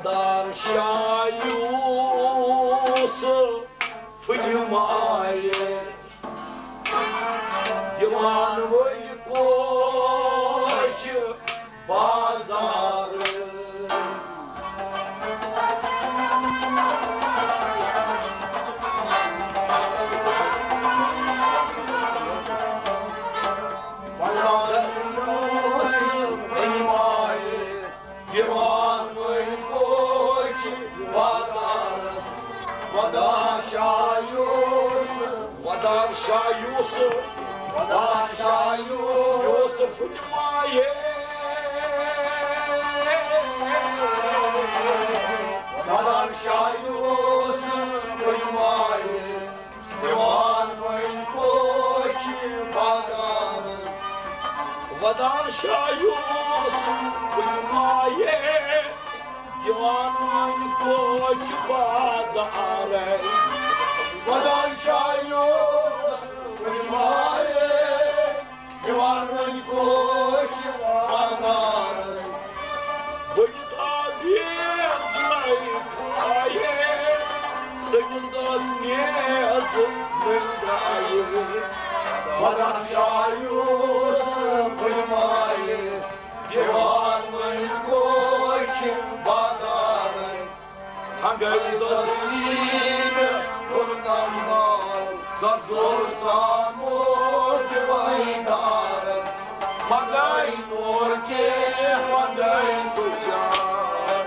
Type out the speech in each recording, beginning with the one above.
Dar șaiusă fânimaie Divan voi coace bazarăs Divan voi coace bazarăs Vadar șaiusă Vadar șaiusă Vadar șaiusă fânimaie Vadar șaiusă fânimaie Divan voi coace bazarăs Vadar șaiusă fânimaie Divan voi coace bazarăs Vadar șaiusă fânimaie Divan voi coace bazarăs Băita biețlai caie Să-i îndosneză mândraie Vadar șaiusă fânimaie Divan voi coace bazarăs Hangăi zăzălină Urnamnal Zărzor s-amor Divai darăs Magăi norche Magăi zucean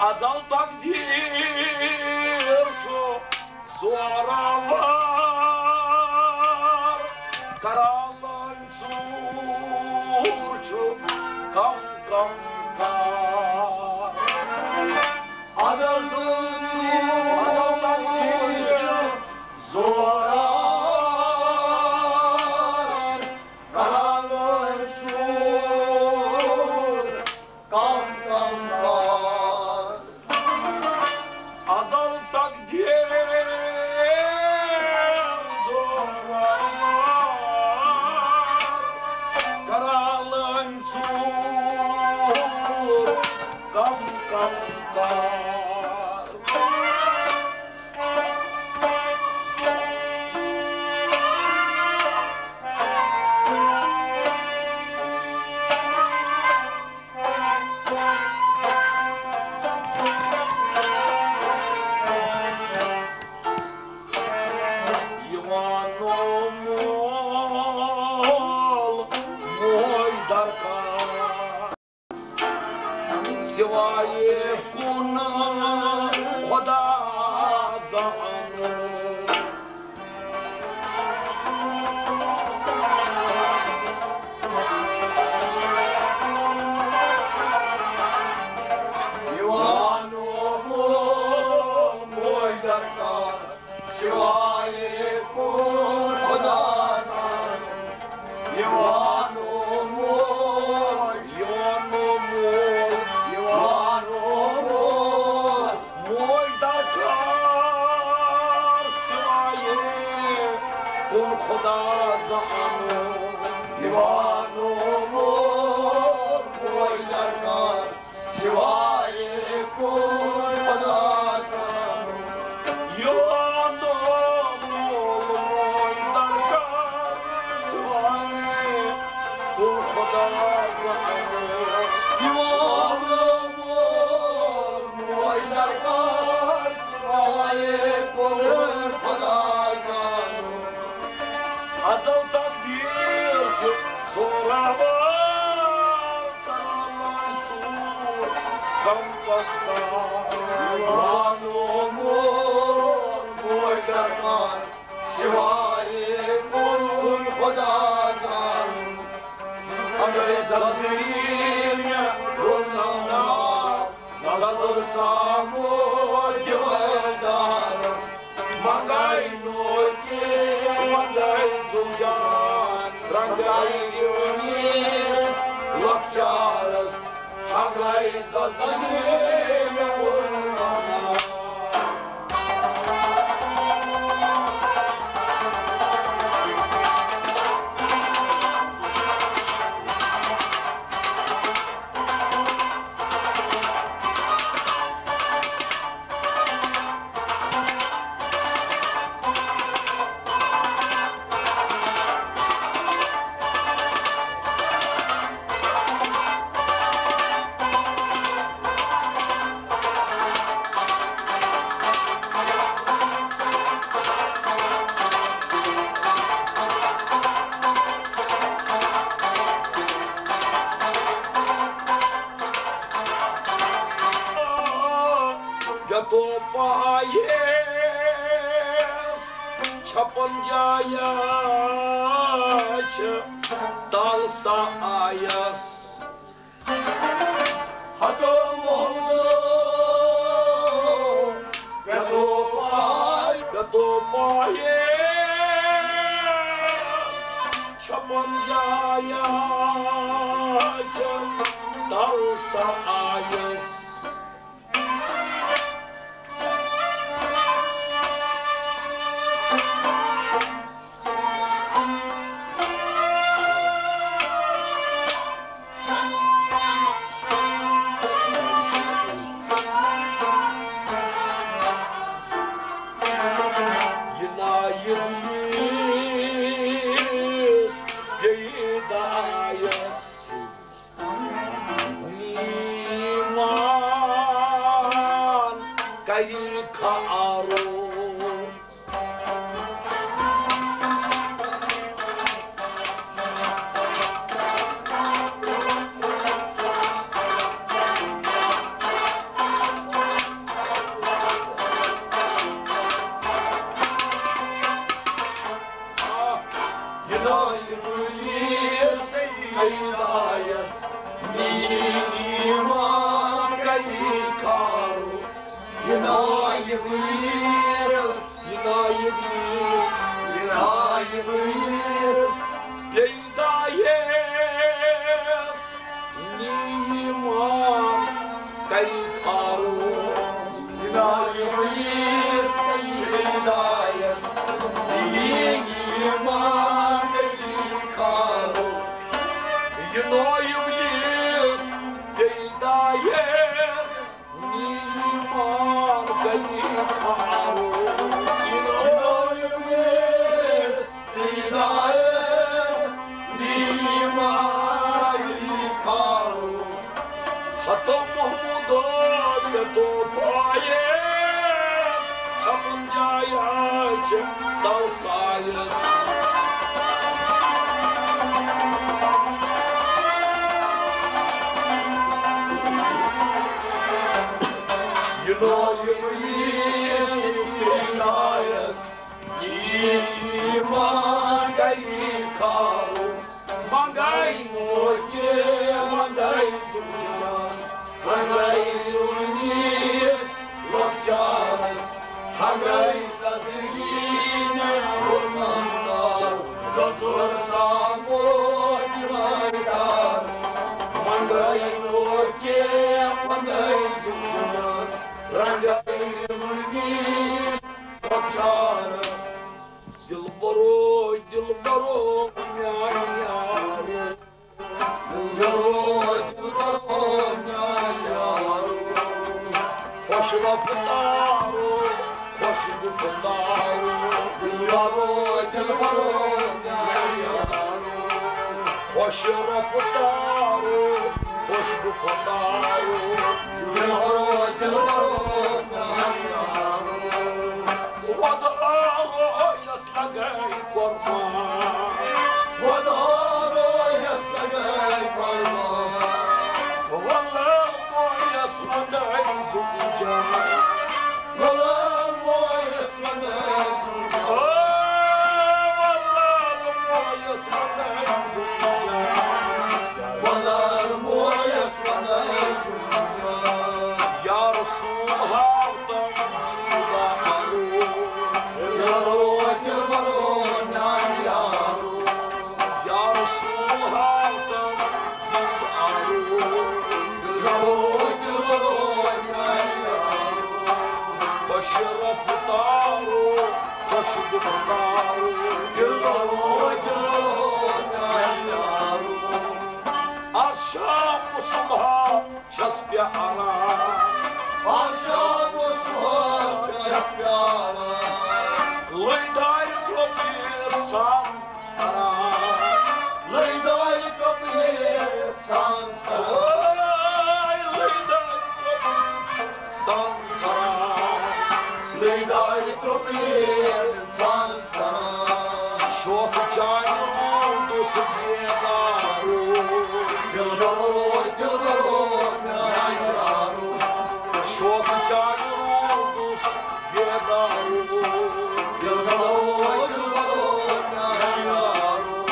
Azal takdirço zoravar Karalan surço kam kam kam Azal takdirço zoravar Karalan surço kam kam kam Azal takdir zorar Karalın sur kam kam kam Севае куна хода зану Ивану мой даркар Севае куна хода зану Ивану мой Мой Дакар силае кун хода зану Ивану мой Дакар силае кун хода зану Ивану мой Дакар силае кун хода зану Ивану мой Дакар силае кун хода зану Azal takdir ودار spiala, așa mă ce spiala, lui dai copil sam stara, lui dai copil sam stara, lui dai copil sam stara, lui dai copil sam stara, șocă ce-ai dus biedarul, gâlgălor, mi-ai darul, șocă ce-ai dus biedarul, gâlgălor, mi-ai darul,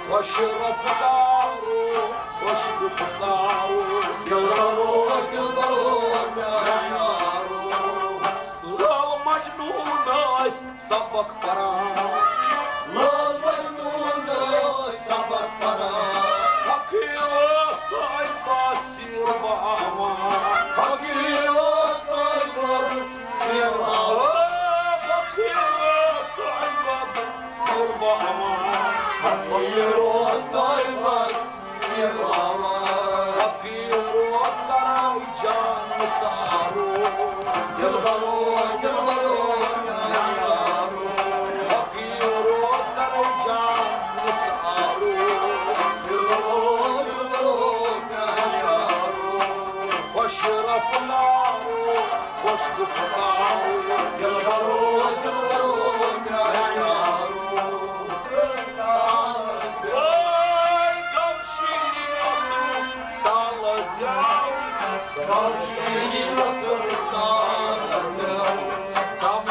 hoși răpădarul, hoși răpădarul, gâlgălor, mi-ai darul, răl majnunăs să fac para, răl majnunăs să fac para, Stai Vassilvama, Akira stai Vassilvama, Akira stai Vassilvama, Akira stai Vassilvama, Akira tarai jan saru, Gilbaro, Gilbaro, Akira tarai jan saru, hoși răpădarul, hoși răpădarul, gâlgălor, mi-ai darul, ai, gaușinii sunt talăzeau, gaușinii sunt talăzeau, tam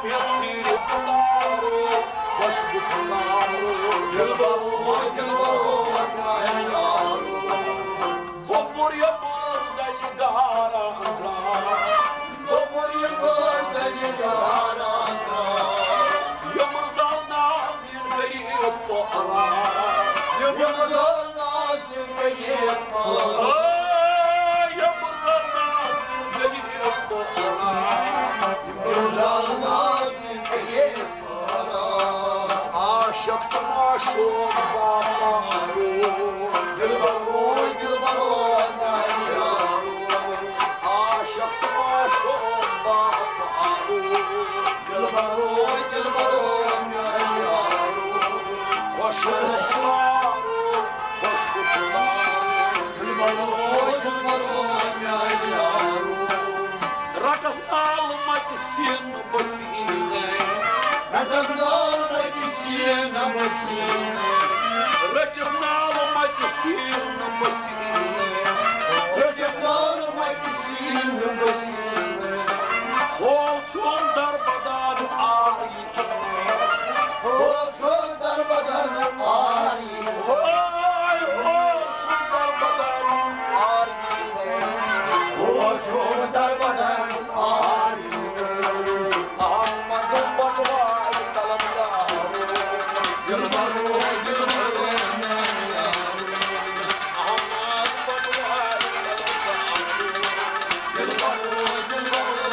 vieții răpădarul, hoși răpădarul, gâlgălor, mi-ai darul, popor e gara andra, popor e gara andra, eu mărzal nas din ferit po ara, eu mărzal nas din ferit po ara, eu mărzal nas din ferit po ara, eu mărzal nas din ferit po ara, așa că m-așo baparu, gâlbăroi, gâlbăroi, Gilbaro, mi-ai darul, hoși răpădarul, hoși răpădarul, Gilbaro, mi-ai darul, Răgăvnal mai puțin băsine, Răgăvnal mai puțin băsine, Răgăvnal mai puțin băsine, Răgăvnal mai puțin băsine, Holçun darbadan arine, Holçun darbadan arine, Oy, Holçun darbadan arine, Holçun darbadan arine, Ahmad'ın bakvay talamdarı, Gilbaro, Gilbaro, Ahmad bakvay talamdarı, Gilbaro, Gilbaro,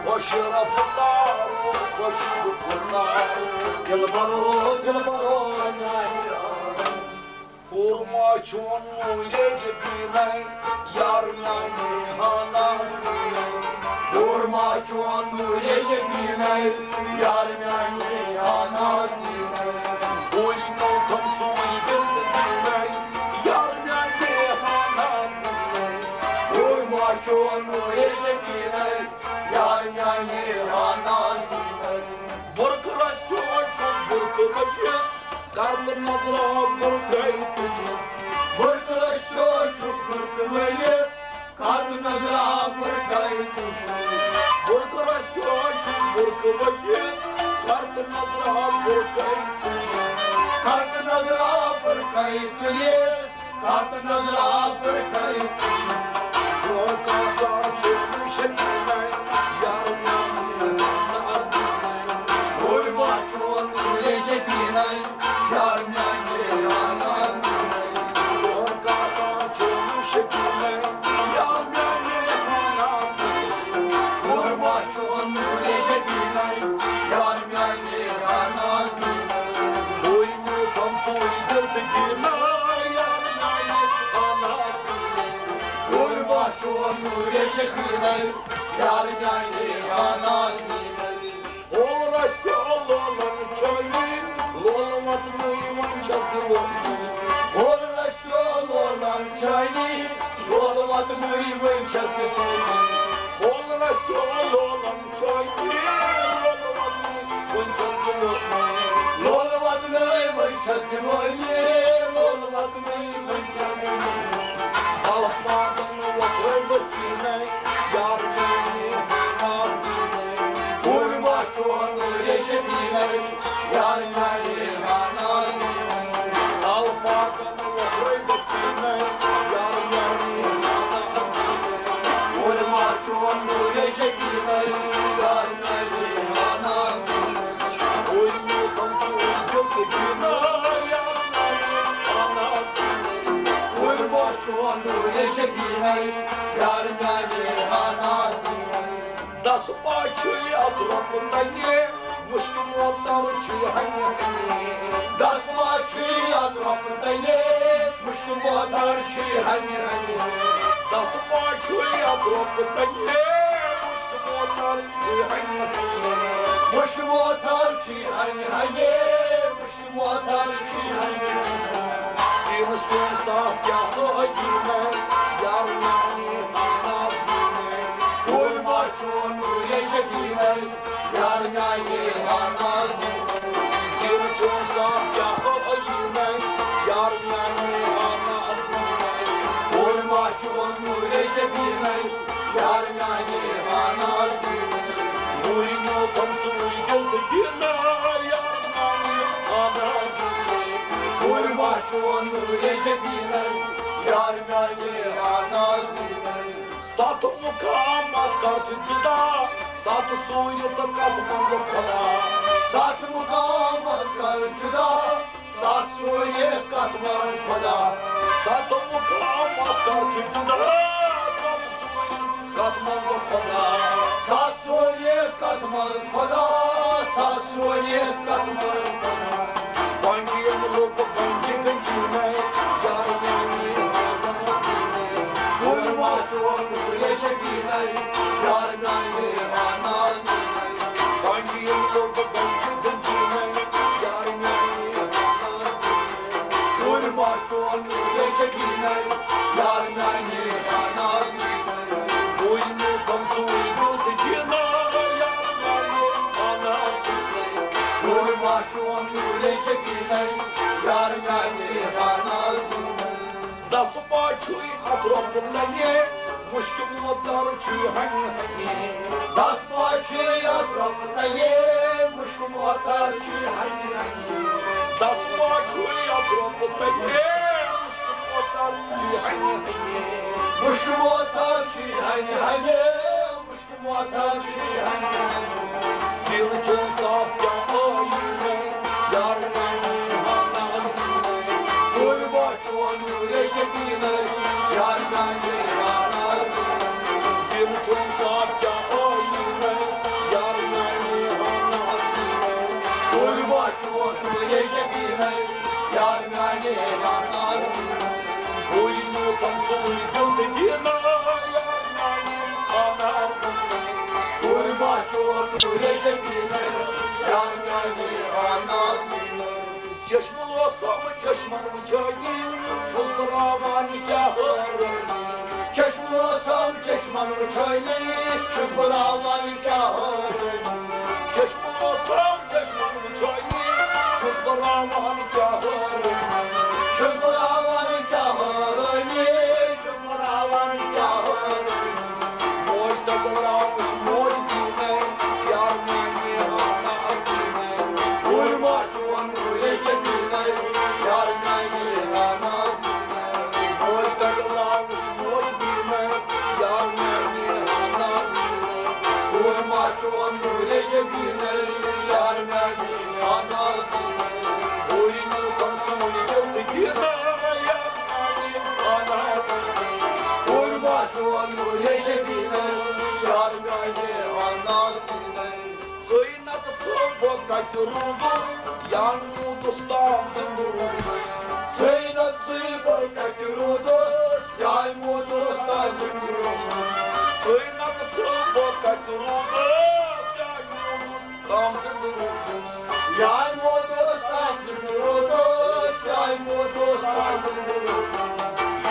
hoși răpădarul, hoși răpădarul, Gilbaro, mi-ai darul, urmaciunul rege bine, iar mi-ai nehanat bine, urmaciunul rege bine, iar mi-ai nehanat bine, urinul tămțului vând bine, iar mi-ai nehanat bine, urmaciunul rege bine, iar mi-ai nehanat bine, burcă răstionciun, burcă răghet, Kartın nazra burkay tutu, burkla stochu burkmaye. Kartın nazra burkay tutu, burkla stochu burkmaye. Kartın nazra burkay tutu, kartın nazra burkay tutu, kartın nazra burkay tutu. Burka sarçı şekilde yarın yanı nazlı. şekilde yar beni anaz Vurmaçon şekilde yar beni anaz Boynu kamçoy dırtıkına yar beni anaz Vurmaçon şekilde yar beni anaz Olraştı Allah'ın çayını Lolmat mıyman çaktı Olraştı Allah'ın çayını Lolmat mıyman çaktı Olraştı Allah'ın çayını Lolmat mıyman çaktı Lolmat mıyman çaktı Lolmat mıyman çaktı Alapmadan vakır basine Yar beni nazgine Vurmaçon recepine Yar beni nazgine Alapmadan vakır basine Yar beni nazgine Vurmaçon recepine Yar beni nazgine Oyunu kamçoy götüne Yar beni nazgine Vurmaçon recepine Yar beni nazgine Das maçı atrapındayı Muşkum otar çiğhani Das maçı atrapındayı Muşkum otar çiğhani Das maçı atrapındayı Muşkum otar çiğhani Muşkum otar çiğhani Muşkum otar çiğhani Sina şun sahkâhı ayime Yar beni nazgine Vurmaçon recepine Yar beni nazgine Sina şun sahkâhı ayime Yar beni nazgine Vurmaçon recepine Yar beni nazgine Vurino kamçoy götüne Yar beni nazgine Vurmaçon recepine Yar beni nazgine Satı mukamat karşıcıda Satı suyu takatman lokada Satı mukamat karşıcıda Satı suyu katman lokada Satı mukamat karşıcıda Satı suyu katman lokada Satı suyu katman lokada Satı suyu katman lokada Banki yamulup banki kancime Yar beni Vurmaçon recepine Yar beni nazgine Banki yamulup banki kancime Yar beni Vurmaçon recepine Yar beni nazgine Boynu kamçoy götüne Yar beni nazgine Vurmaçon recepine Yar beni nazgine Das maçuy atrapındayı Muşkum otar çiğhani Das maçuy atrapındayı Muşkum otar çiğhani Das maçuy atrapındayı Muşkum otar çiğhani Muşkum otar çiğhani Muşkum otar çiğhani Sina şun sahkâhı ayime Yar beni nazgine Vurmaçon recepine Yar beni nazgine Sina şun sahkâhı ayime Yar beni nazgine Vurmaçon recepine Yar beni nazgine Boynu kamçoy götüne Yar beni nazgine Vurmaçon recepine Yar beni nazgine Çeşmul olsam çeşmanın çayı Çöz brava nikahı Çeşmul olsam çeşmanın çayı Çöz brava nikahı Çeşmul olsam çeşmanın çayı Çöz brava nikahı Çöz brava nikahı Çöz brava nikahı Moş takılamış moş dine Yar beni nazgine Vurmaçon recepine Yar beni nazgine Moş takılamış moş dine Yar beni nazgine Vurmaçon recepine Yar beni nazgine Oyunu kamçoy götüne Yar beni nazgine nu rece bine, iar mi-ai anat bine. Țăină-ți țăbă ca-i rudus, iar nu dostam zândurudus. Țăină-ți țăbă ca-i rudus, iar nu dostam zândurudus. Țăină-ți țăbă ca-i rudus, iar nu dostam zândurudus. Iar nu dostam zândurudus, iar nu dostam zândurudus.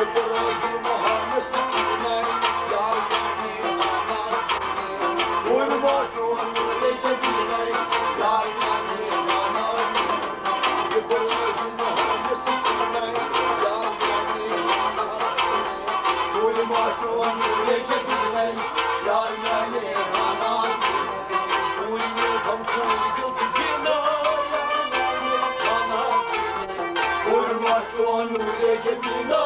E părăgii măhane stăpâne, iar mi-ai anat bine. Un băciun nu rece bine, iar mi-ai anat bine. E părăgii măhane stăpâne, iar mi-ai anat bine. Un băciun nu rece bine, iar mi-ai anat bine. Un băciun nu rece bine, iar mi-ai anat bine. Un băciun nu rece bine,